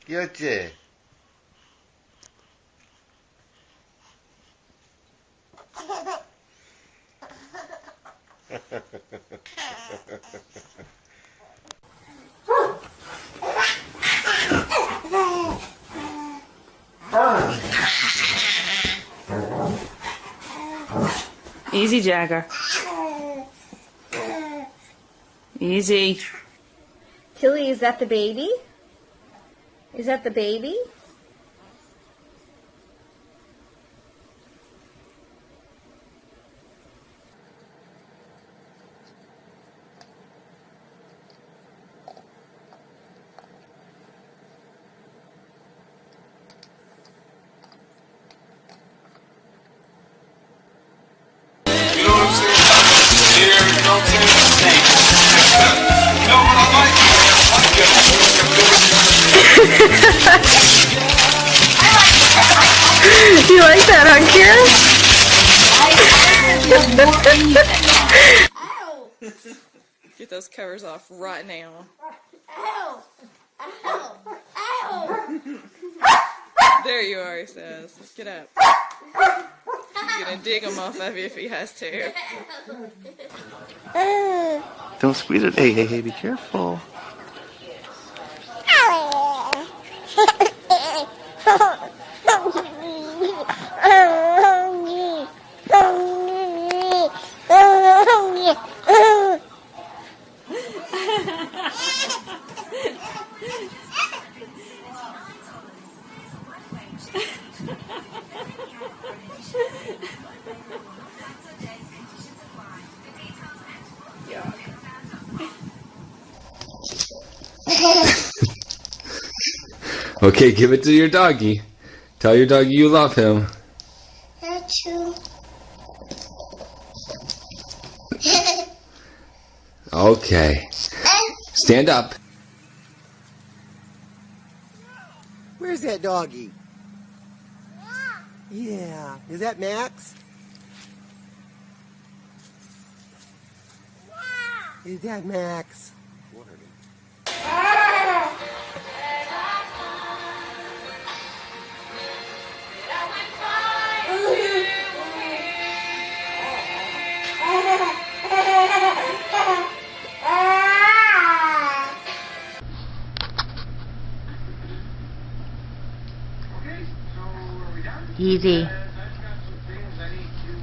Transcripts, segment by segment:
귀엽지? Easy, Jagger. Easy. Tilly, is that the baby? Is that the baby? You like that, huh, Karen? Get those covers off right now. There you are, he says. Get up. He's gonna dig him off of you if he has to. Don't squeeze it. Hey, hey, hey, be careful. Okay, give it to your doggy. Tell your doggy you love him. Okay. Stand up. Where's that doggy? Yeah. Is that Max? Is that Max? Easy.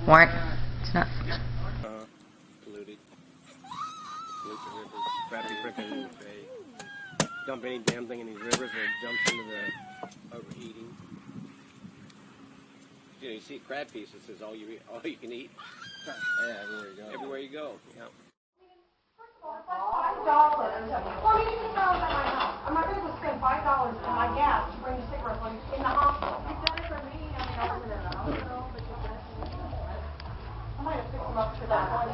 Warrant. It's not. Polluted. Polluted rivers. Crappy freaking they dump any damn thing in these rivers or it jumps into the overeating. You know, you see crab pieces, it says all you can eat. Yeah, everywhere you go. Everywhere you go. Yeah. $5. Well, you can tell them at my house. I'm not going to spend $5 for my gas to bring the cigarettes in the hospital. You've done it for me. I mean, I wasn't in the hospital, but you've done it for me. I might have picked them up for that one.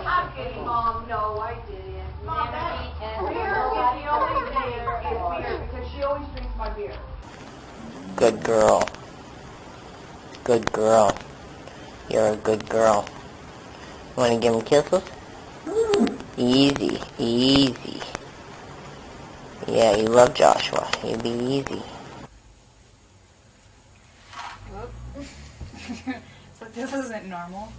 I'm kidding, Mom. No, I didn't. Mom, beer is the only thing. It's beer because she always drinks my beer. Good girl. Good girl. You're a good girl. Want to give him kisses? Easy, easy. Yeah, you love Joshua. You be easy. So this isn't normal.